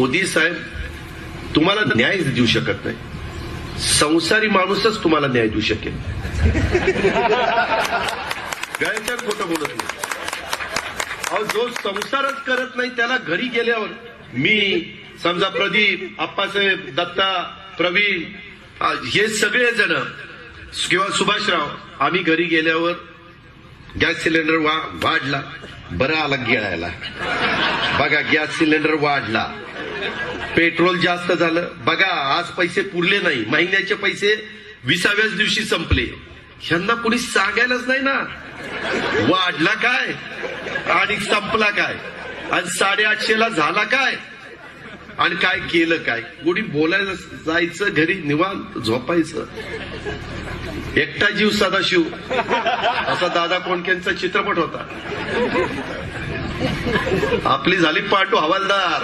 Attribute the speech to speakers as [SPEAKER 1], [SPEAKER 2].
[SPEAKER 1] मोदी साहेब तुम्हाला न्याय देऊ शकत नाही, संसारी माणूसच तुम्हाला न्याय देऊ शकेल. गैरच्या खोटं बोलत नाही. अहो, जो संसारच करत नाही त्याला घरी गेल्यावर मी समजा प्रदीप, आप्पासाहेब, दत्ता, प्रवीण हे सगळे जण किंवा सुभाषराव आम्ही घरी गेल्यावर गॅस सिलेंडर वाढला, बरं आला गिळायला, बघा गॅस सिलेंडर वाढला, पेट्रोल जास्त झालं, बघा आज पैसे पुरले नाही, महिन्याचे पैसे 20व्याच दिवशी संपले. ह्यांना कोणी सांगायलाच नाही ना वाढला काय आणि संपला काय आणि 850ला झाला काय आणि काय केलं काय. कोणी बोलायला जायचं, घरी निवांत झोपायचं. एकटा जीव सदाशिव असा दादा कोंडकेंचा चित्रपट होता. आपली झाली पांडू हवालदार.